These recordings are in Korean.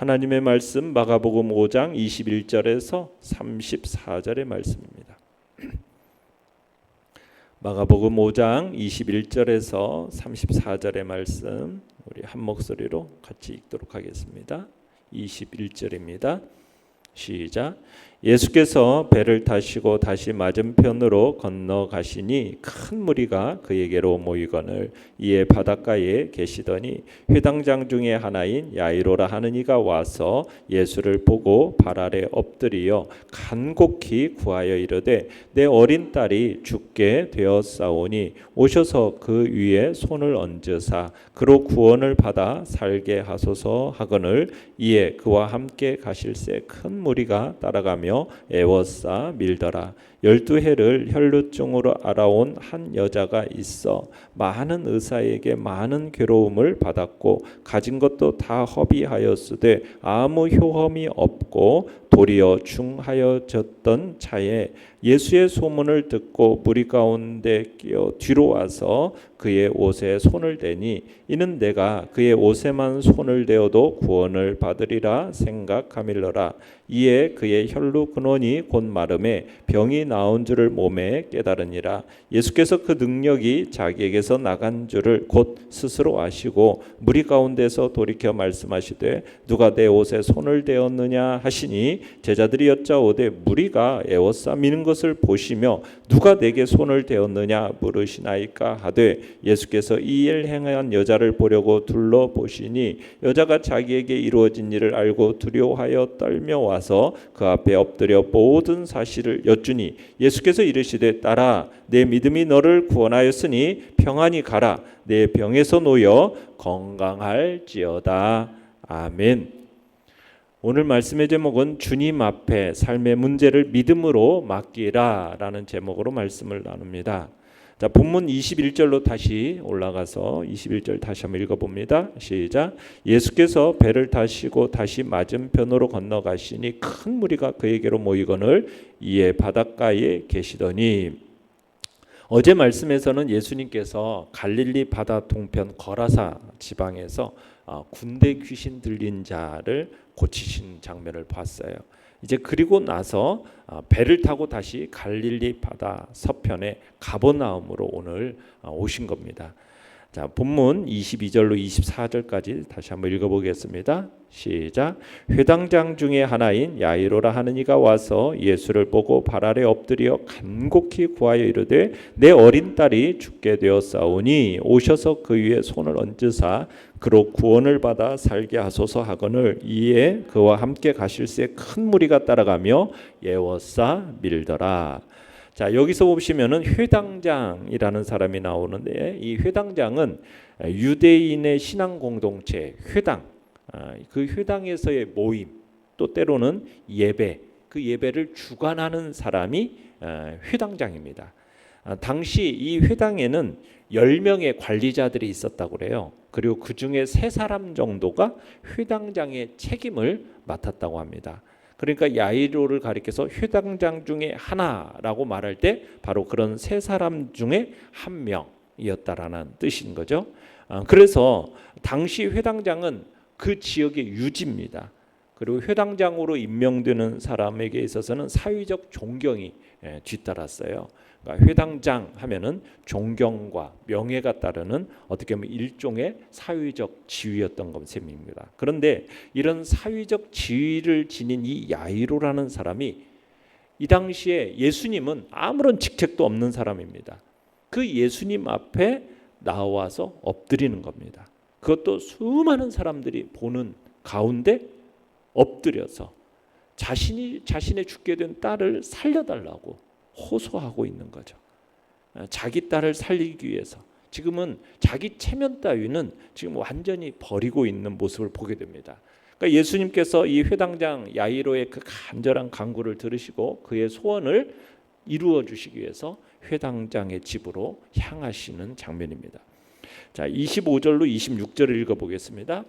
하나님의 말씀 마가복음 5장 21절에서 34절의 말씀입니다. 마가복음 5장 21절에서 34절의 말씀 우리 한 목소리로 같이 읽도록 하겠습니다. 21절입니다. 시작. 예수께서 배를 타시고 다시 맞은편으로 건너가시니 큰 무리가 그에게로 모이거늘 이에 바닷가에 계시더니 회당장 중에 하나인 야이로라 하는 이가 와서 예수를 보고 발 아래 엎드리어 간곡히 구하여 이르되 내 어린 딸이 죽게 되었사오니 오셔서 그 위에 손을 얹으사 그로 구원을 받아 살게 하소서 하거늘 이에 그와 함께 가실새 큰 무리가 따라가며 애워싸 밀더라. 12해를 혈루증으로 알아온 한 여자가 있어 많은 의사에게 많은 괴로움을 받았고 가진 것도 다 허비하였으되 아무 효험이 없고 도리어 중하여졌던 차에 예수의 소문을 듣고 무리 가운데 끼어 뒤로 와서 그의 옷에 손을 대니 이는 내가 그의 옷에만 손을 대어도 구원을 받으리라 생각하밀러라. 이에 그의 혈루 근원이 곧 마름에 병이 나온 줄을 몸에 깨달으니라. 예수께서 그 능력이 자기에게서 나간 줄을 곧 스스로 아시고 무리 가운데서 돌이켜 말씀하시되 누가 내 옷에 손을 대었느냐 하시니 제자들이 여짜오되 무리가 애워싸 미는 것을 보시며 누가 내게 손을 대었느냐 물으시나이까 하되 예수께서 이 일 행한 여자를 보려고 둘러보시니 여자가 자기에게 이루어진 일을 알고 두려워하여 떨며 와서 그 앞에 엎드려 모든 사실을 여쭈니 예수께서 이르시되 딸아 내 믿음이 너를 구원하였으니 평안히 가라 내 병에서 놓여 건강할지어다. 아멘. 오늘 말씀의 제목은 주님 앞에 삶의 문제를 믿음으로 맡기라 라는 제목으로 말씀을 나눕니다. 자, 본문 21절로 다시 올라가서 21절 다시 한번 읽어봅니다. 시작. 예수께서 배를 타시고 다시 맞은편으로 건너가시니 큰 무리가 그에게로 모이거늘 이에 바닷가에 계시더니 어제 말씀에서는 예수님께서 갈릴리 바다 동편 거라사 지방에서 군대 귀신 들린 자를 고치신 장면을 봤어요. 이제 그리고 나서 배를 타고 다시 갈릴리 바다 서편에 가버나움으로 오늘 오신 겁니다. 자, 본문 22절로 24절까지 다시 한번 읽어보겠습니다. 시작. 회당장 중에 하나인 야이로라 하는 이가 와서 예수를 보고 발 아래 엎드려 간곡히 구하여 이르되 내 어린 딸이 죽게 되었사오니 오셔서 그 위에 손을 얹으사 그로 구원을 받아 살게 하소서 하거늘 이에 그와 함께 가실새 큰 무리가 따라가며 애워싸 밀더라. 자, 여기서 보시면은 회당장이라는 사람이 나오는데 이 회당장은 유대인의 신앙 공동체 회당, 그 회당에서의 모임, 또 때로는 예배, 그 예배를 주관하는 사람이 회당장입니다. 당시 이 회당에는 10명의 관리자들이 있었다고 그래요. 그리고 그 중에 3사람 정도가 회당장의 책임을 맡았다고 합니다. 그러니까 야이로를 가리켜서 회당장 중에 하나라고 말할 때 바로 그런 3사람 중에 한 명이었다라는 뜻인 거죠. 그래서 당시 회당장은 그 지역의 유지입니다. 그리고 회당장으로 임명되는 사람에게 있어서는 사회적 존경이 뒤따랐어요. 그러니까 회당장 하면은 존경과 명예가 따르는 어떻게 보면 일종의 사회적 지위였던 셈입니다. 그런데 이런 사회적 지위를 지닌 이 야이로라는 사람이 이 당시에 예수님은 아무런 직책도 없는 사람입니다. 그 예수님 앞에 나와서 엎드리는 겁니다. 그것도 수많은 사람들이 보는 가운데 엎드려서 자신의 죽게 된 딸을 살려달라고 호소하고 있는 거죠. 자기 딸을 살리기 위해서 지금은 자기 체면 따위는 지금 완전히 버리고 있는 모습을 보게 됩니다. 그러니까 예수님께서 이 회당장 야이로의 그 간절한 간구를 들으시고 그의 소원을 이루어 주시기 위해서 회당장의 집으로 향하시는 장면입니다. 자, 25절로 26절을 읽어보겠습니다.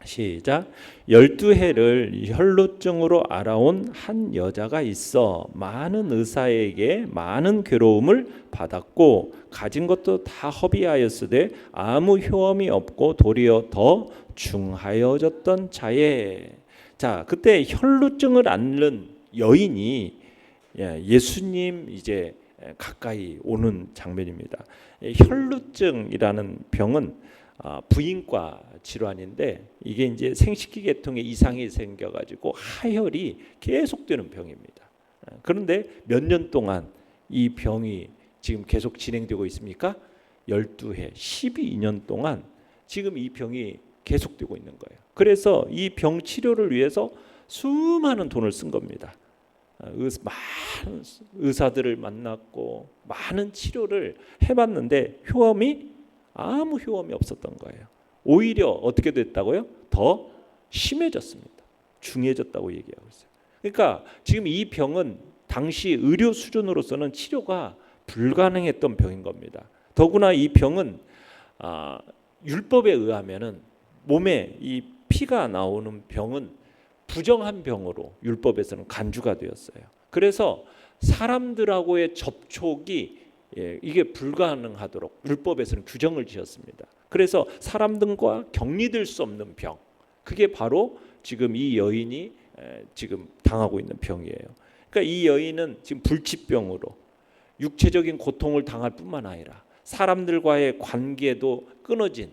시작. 12해를 혈루증으로 알아온 한 여자가 있어 많은 의사에게 많은 괴로움을 받았고 가진 것도 다 허비하였으되 아무 효험이 없고 도리어 더 중하여졌던 자에. 자, 그때 혈루증을 앓는 여인이 예수님 이제 가까이 오는 장면입니다. 혈루증이라는 병은 부인과 질환인데 이게 이제 생식기 계통에 이상이 생겨가지고 하혈이 계속되는 병입니다. 그런데 몇 년 동안 이 병이 지금 계속 진행되고 있습니까? 12해, 12년 동안 지금 이 병이 계속되고 있는 거예요. 그래서 이 병 치료를 위해서 수많은 돈을 쓴 겁니다. 많은 의사들을 만났고 많은 치료를 해봤는데 아무 효험이 없었던 거예요. 오히려 어떻게 됐다고요? 더 심해졌습니다. 중해졌다고 얘기하고 있어요. 그러니까 지금 이 병은 당시 의료 수준으로서는 치료가 불가능했던 병인 겁니다. 더구나 이 병은 율법에 의하면은 몸에 이 피가 나오는 병은 부정한 병으로 율법에서는 간주가 되었어요. 그래서 사람들하고의 접촉이 이게 불가능하도록 율법에서는 규정을 지었습니다. 그래서 사람들과 격리될 수 없는 병, 그게 바로 지금 이 여인이 지금 당하고 있는 병이에요. 그러니까 이 여인은 지금 불치병으로 육체적인 고통을 당할 뿐만 아니라 사람들과의 관계도 끊어진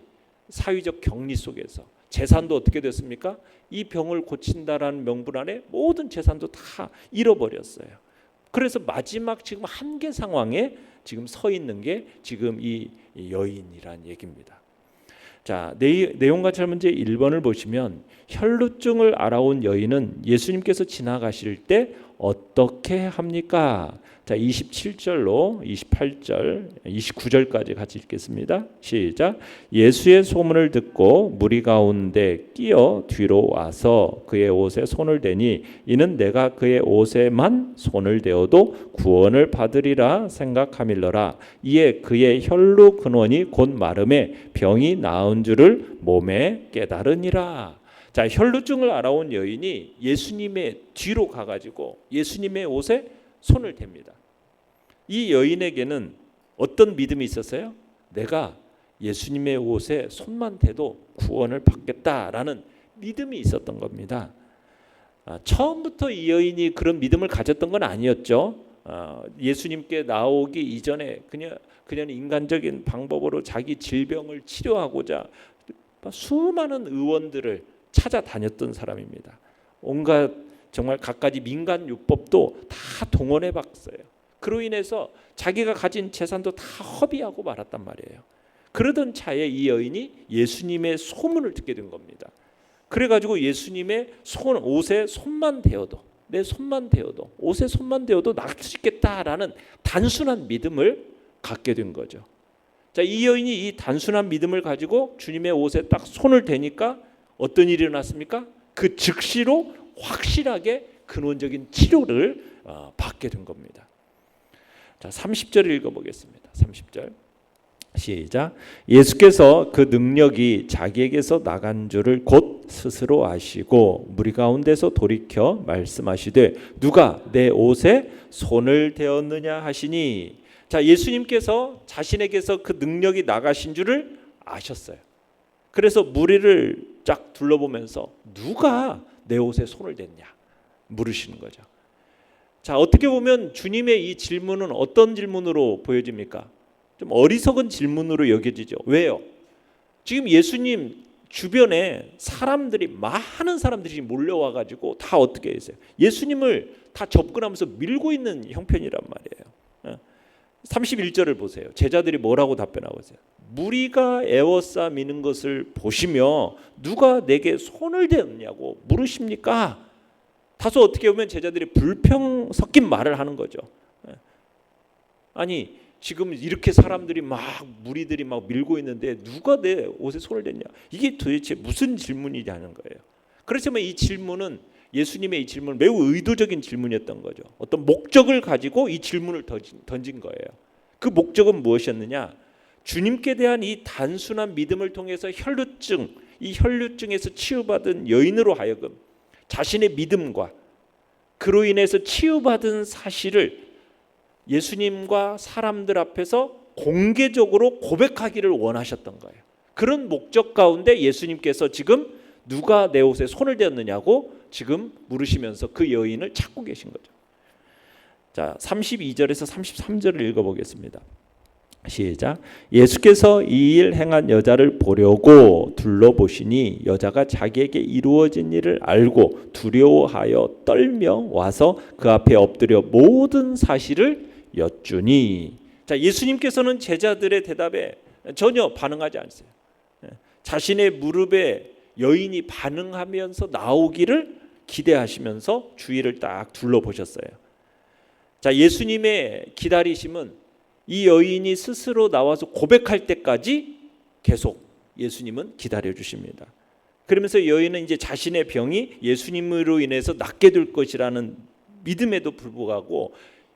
사회적 격리 속에서 재산도 어떻게 됐습니까? 이 병을 고친다라는 명분 아래 모든 재산도 다 잃어버렸어요. 그래서 마지막 지금 한계 상황에 지금 서 있는 게 지금 이 여인이란 얘기입니다. 자, 내용 관찰 문제 1번을 보시면 혈루증을 알아온 여인은 예수님께서 지나가실 때 어떻게 합니까? 자, 27절로 28절, 29절까지 같이 읽겠습니다. 시작. 예수의 소문을 듣고 무리 가운데 끼어 뒤로 와서 그의 옷에 손을 대니 이는 내가 그의 옷에만 손을 대어도 구원을 받으리라 생각함일러라. 이에 그의 혈루 근원이 곧 마름에 병이 나은 줄을 몸에 깨달으니라. 자, 혈루증을 알아온 여인이 예수님의 뒤로 가가지고 예수님의 옷에 손을 댑니다. 이 여인에게는 어떤 믿음이 있었어요? 내가 예수님의 옷에 손만 대도 구원을 받겠다라는 믿음이 있었던 겁니다. 처음부터 이 여인이 그런 믿음을 가졌던 건 아니었죠. 예수님께 나오기 이전에 그냥 인간적인 방법으로 자기 질병을 치료하고자 수많은 의원들을 찾아다녔던 사람입니다. 온갖 정말 갖가지 민간 율법도 다 동원해 봤어요. 그로 인해서 자기가 가진 재산도 다 허비하고 말았단 말이에요. 그러던 차에 이 여인이 예수님의 소문을 듣게 된 겁니다. 그래가지고 예수님의 옷에 손만 대어도, 내 손만 대어도, 옷에 손만 대어도 나을 수 있겠다라는 단순한 믿음을 갖게 된 거죠. 자, 이 여인이 이 단순한 믿음을 가지고 주님의 옷에 딱 손을 대니까 어떤 일이 일어났습니까? 그 즉시로 확실하게 근원적인 치료를 받게 된 겁니다. 자, 30절을 읽어보겠습니다. 30절 시작. 예수께서 그 능력이 자기에게서 나간 줄을 곧 스스로 아시고 무리 가운데서 돌이켜 말씀하시되 누가 내 옷에 손을 대었느냐 하시니. 자, 예수님께서 자신에게서 그 능력이 나가신 줄을 아셨어요. 그래서 무리를 쫙 둘러보면서 누가 내 옷에 손을 댔냐 물으시는 거죠. 자, 어떻게 보면 주님의 이 질문은 어떤 질문으로 보여집니까? 좀 어리석은 질문으로 여겨지죠. 왜요? 지금 예수님 주변에 많은 사람들이 몰려와 가지고 다 어떻게 했어요? 예수님을 다 접근하면서 밀고 있는 형편이란 말이에요. 31절을 보세요. 제자들이 뭐라고 답변하고 있어요? 무리가 에워싸 미는 것을 보시며 누가 내게 손을 대었냐고 물으십니까? 다소 어떻게 보면 제자들이 불평 섞인 말을 하는 거죠. 아니 지금 이렇게 사람들이 무리들이 밀고 있는데 누가 내 옷에 손을 댔냐? 이게 도대체 무슨 질문이냐는 거예요. 그렇지만 이 질문은 예수님의 이 질문은 매우 의도적인 질문이었던 거죠. 어떤 목적을 가지고 이 질문을 던진 거예요. 그 목적은 무엇이었느냐? 주님께 대한 이 단순한 믿음을 통해서 혈루증, 이 혈루증에서 치유받은 여인으로 하여금 자신의 믿음과 그로 인해서 치유받은 사실을 예수님과 사람들 앞에서 공개적으로 고백하기를 원하셨던 거예요. 그런 목적 가운데 예수님께서 지금 누가 내 옷에 손을 대었느냐고 지금 물으시면서 그 여인을 찾고 계신 거죠. 자, 32절에서 33절을 읽어보겠습니다. 시작. 예수께서 이 일 행한 여자를 보려고 둘러보시니 여자가 자기에게 이루어진 일을 알고 두려워하여 떨며 와서 그 앞에 엎드려 모든 사실을 여쭈니. 자, 예수님께서는 제자들의 대답에 전혀 반응하지 않으세요. 자신의 무릎에 여인이 반응하면서 나오기를 기대하시면서 주위를 딱 둘러보셨어요. 자, 예수님의 기다리심은 이 여인이 스스로 나와서 고백할 때까지 계속 예수님은 기다려 주십니다. 그러면서 여인은 이제 자신의 병이 예수님으로 인해서 낫게 될 것이라는 믿음에도 불구하고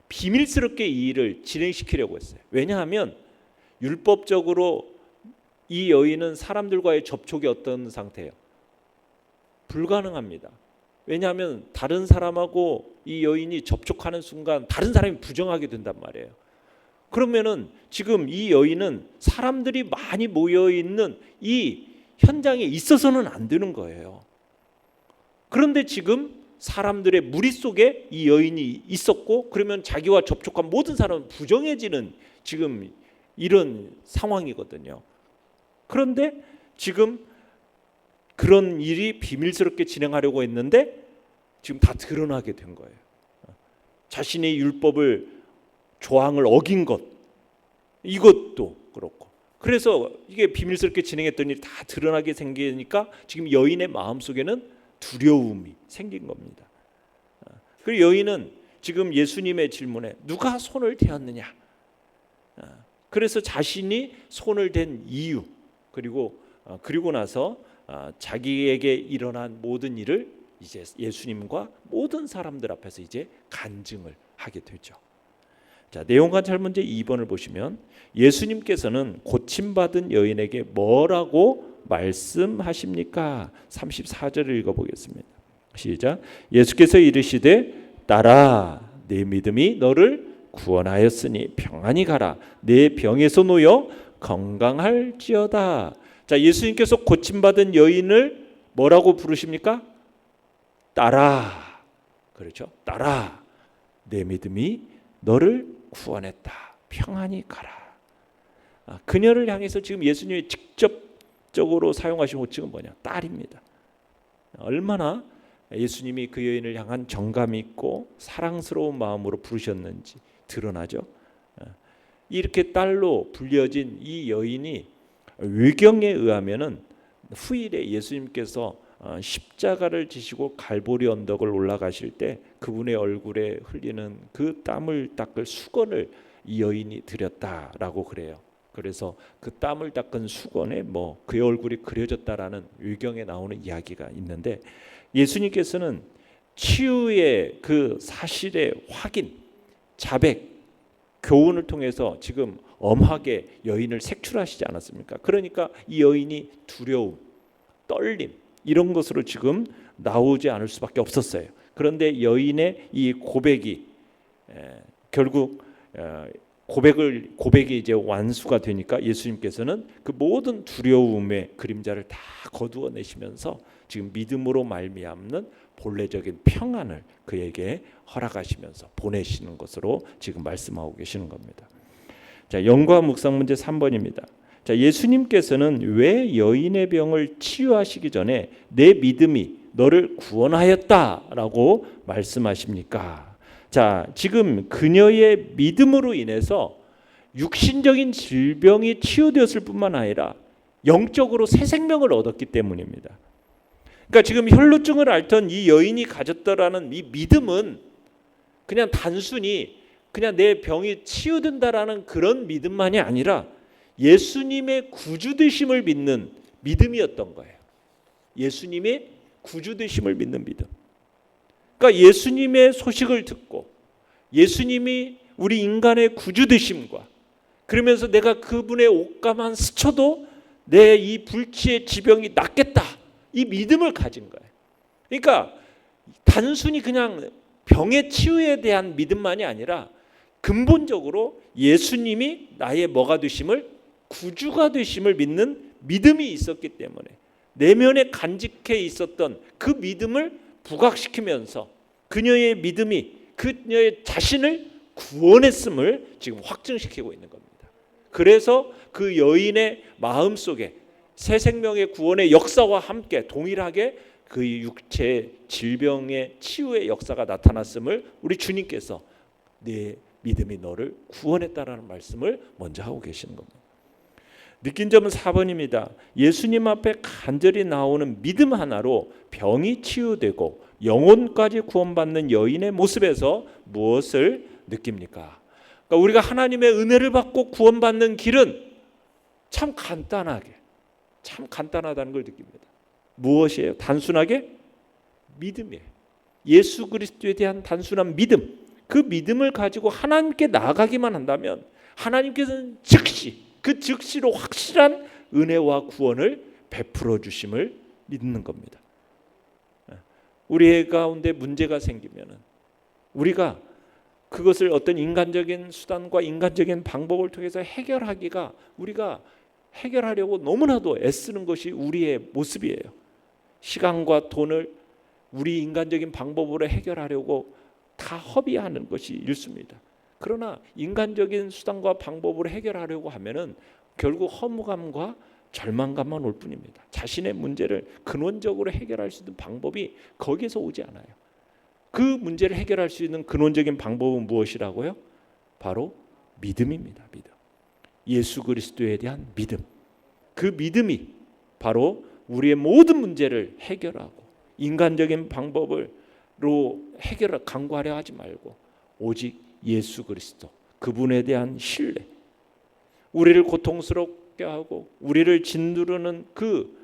비밀스럽게 이 일을 진행시키려고 했어요. 왜냐하면 율법적으로 이 여인은 사람들과의 접촉이 어떤 상태예요? 불가능합니다. 왜냐하면 다른 사람하고 이 여인이 접촉하는 순간 다른 사람이 부정하게 된단 말이에요. 그러면은 지금 이 여인은 사람들이 많이 모여 있는 이 현장에 있어서는 안 되는 거예요. 그런데 지금 사람들의 무리 속에 이 여인이 있었고, 그러면 자기와 접촉한 모든 사람은 부정해지는 지금 이런 상황이거든요. 그런데 지금 그런 일이 비밀스럽게 진행하려고 했는데 지금 다 드러나게 된 거예요. 자신의 율법을 조항을 어긴 것, 이것도 그렇고, 그래서 이게 비밀스럽게 진행했던 일이 다 드러나게 생기니까 지금 여인의 마음속에는 두려움이 생긴 겁니다. 그리고 여인은 지금 예수님의 질문에 누가 손을 대었느냐, 그래서 자신이 손을 댄 이유, 그리고 나서 자기에게 일어난 모든 일을 이제 예수님과 모든 사람들 앞에서 이제 간증을 하게 되죠. 자, 내용 관찰 문제 2번을 보시면 예수님께서는 고침받은 여인에게 뭐라고 말씀하십니까? 34절을 읽어보겠습니다. 시작. 예수께서 이르시되 딸아, 내 믿음이 너를 구원하였으니 평안히 가라. 내 병에서 놓여 건강할지어다. 자, 예수님께서 고침받은 여인을 뭐라고 부르십니까? 딸아. 그렇죠? 딸아, 내 믿음이 너를 구원했다. 평안히 가라. 그녀를 향해서 지금 예수님이 직접적으로 사용하신 호칭은 뭐냐? 딸입니다. 얼마나 예수님이 그 여인을 향한 정감 있고 사랑스러운 마음으로 부르셨는지 드러나죠. 이렇게 딸로 불려진 이 여인이 외경에 의하면은 후일에 예수님께서 십자가를 지시고 갈보리 언덕을 올라가실 때 그분의 얼굴에 흘리는 그 땀을 닦을 수건을 이 여인이 드렸다라고 그래요. 그래서 그 땀을 닦은 수건에 뭐 그의 얼굴이 그려졌다라는 외경에 나오는 이야기가 있는데, 예수님께서는 치유의 그 사실의 확인, 자백, 교훈을 통해서 지금 엄하게 여인을 색출하시지 않았습니까? 그러니까 이 여인이 두려움, 떨림 이런 것으로 지금 나오지 않을 수밖에 없었어요. 그런데 여인의 이 고백이 결국 고백이 이제 완수가 되니까 예수님께서는 그 모든 두려움의 그림자를 다 거두어내시면서 지금 믿음으로 말미암는 본래적인 평안을 그에게 허락하시면서 보내시는 것으로 지금 말씀하고 계시는 겁니다. 자, 연과 묵상 문제 3번입니다. 자, 예수님께서는 왜 여인의 병을 치유하시기 전에 내 믿음이 너를 구원하였다라고 말씀하십니까? 자, 지금 그녀의 믿음으로 인해서 육신적인 질병이 치유되었을 뿐만 아니라 영적으로 새 생명을 얻었기 때문입니다. 그러니까 지금 혈루증을 앓던 이 여인이 가졌더라는 이 믿음은 그냥 단순히 그냥 내 병이 치유된다라는 그런 믿음만이 아니라 예수님의 구주되심을 믿는 믿음이었던 거예요. 예수님의 구주되심을 믿는 믿음. 그러니까 예수님의 소식을 듣고 예수님이 우리 인간의 구주되심과, 그러면서 내가 그분의 옷가만 스쳐도 내 이 불치의 지병이 낫겠다, 이 믿음을 가진 거예요. 그러니까 단순히 그냥 병의 치유에 대한 믿음만이 아니라 근본적으로 예수님이 나의 뭐가 되심을, 구주가 되심을 믿는 믿음이 있었기 때문에 내면에 간직해 있었던 그 믿음을 부각시키면서 그녀의 믿음이 그녀의 자신을 구원했음을 지금 확증시키고 있는 겁니다. 그래서 그 여인의 마음속에 새 생명의 구원의 역사와 함께 동일하게 그 육체 질병의 치유의 역사가 나타났음을 우리 주님께서 네 믿음이 너를 구원했다라는 말씀을 먼저 하고 계시는 겁니다. 느낀 점은 4번입니다. 예수님 앞에 간절히 나오는 믿음 하나로 병이 치유되고 영혼까지 구원받는 여인의 모습에서 무엇을 느낍니까? 그러니까 우리가 하나님의 은혜를 받고 구원받는 길은 참 간단하다는 걸 느낍니다. 무엇이에요? 단순하게 믿음이에요. 예수 그리스도에 대한 단순한 믿음. 그 믿음을 가지고 하나님께 나아가기만 한다면 하나님께서는 즉시로 확실한 은혜와 구원을 베풀어 주심을 믿는 겁니다. 우리 가운데 문제가 생기면은 우리가 그것을 어떤 인간적인 수단과 인간적인 방법을 통해서 해결하기가, 우리가 해결하려고 너무나도 애쓰는 것이 우리의 모습이에요. 시간과 돈을 우리 인간적인 방법으로 해결하려고 다 허비하는 것이 일수입니다. 그러나 인간적인 수단과 방법으로 해결하려고 하면은 결국 허무감과 절망감만 올 뿐입니다. 자신의 문제를 근원적으로 해결할 수 있는 방법이 거기에서 오지 않아요. 그 문제를 해결할 수 있는 근원적인 방법은 무엇이라고요? 바로 믿음입니다. 믿음. 예수 그리스도에 대한 믿음. 그 믿음이 바로 우리의 모든 문제를 해결하고 인간적인 방법으로 해결을 강구하려 하지 말고 오직 예수 그리스도, 그분에 대한 신뢰, 우리를 고통스럽게 하고 우리를 짓누르는 그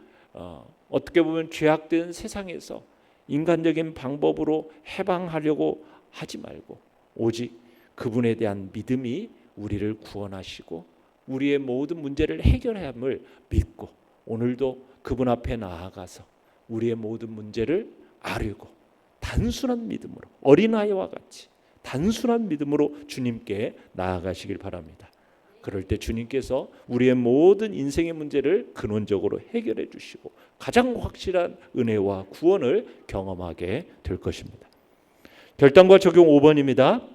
어떻게 보면 죄악된 세상에서 인간적인 방법으로 해방하려고 하지 말고 오직 그분에 대한 믿음이 우리를 구원하시고 우리의 모든 문제를 해결해야 함을 믿고 오늘도 그분 앞에 나아가서 우리의 모든 문제를 아뢰고 단순한 믿음으로, 어린아이와 같이 단순한 믿음으로 주님께 나아가시길 바랍니다. 그럴 때 주님께서 우리의 모든 인생의 문제를 근원적으로 해결해 주시고 가장 확실한 은혜와 구원을 경험하게 될 것입니다. 결단과 적용 5번입니다.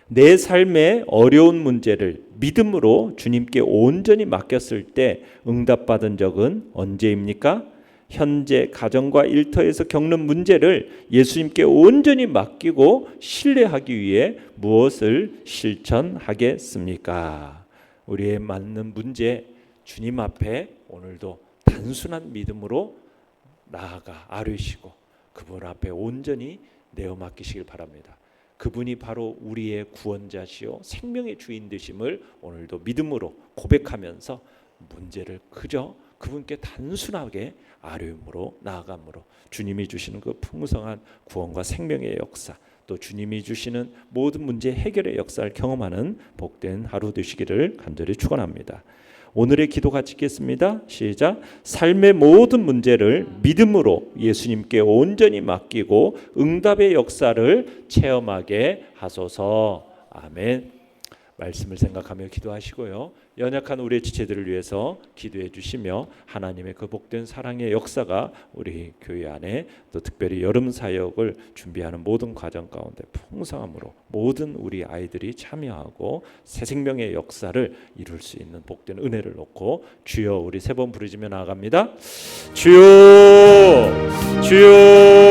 내 삶의 어려운 문제를 믿음으로 주님께 온전히 맡겼을 때 응답받은 적은 언제입니까? 현재 가정과 일터에서 겪는 문제를 예수님께 온전히 맡기고 신뢰하기 위해 무엇을 실천하겠습니까? 우리의 맞는 문제 주님 앞에 오늘도 단순한 믿음으로 나아가 아뢰시고 그분 앞에 온전히 내어 맡기시길 바랍니다. 그분이 바로 우리의 구원자시요 생명의 주인 되심을 오늘도 믿음으로 고백하면서 문제를 그저 그분께 단순하게 아뢰음으로 나아감으로 주님이 주시는 그 풍성한 구원과 생명의 역사, 또 주님이 주시는 모든 문제 해결의 역사를 경험하는 복된 하루 되시기를 간절히 축원합니다. 오늘의 기도 같이 읽겠습니다. 시작. 삶의 모든 문제를 믿음으로 예수님께 온전히 맡기고 응답의 역사를 체험하게 하소서. 아멘. 말씀을 생각하며 기도하시고요. 연약한 우리의 지체들을 위해서 기도해 주시며 하나님의 그 복된 사랑의 역사가 우리 교회 안에 또 특별히 여름 사역을 준비하는 모든 과정 가운데 풍성함으로 모든 우리 아이들이 참여하고 새 생명의 역사를 이룰 수 있는 복된 은혜를 놓고 주여, 우리 세 번 부르짖며 나아갑니다. 주여, 주여.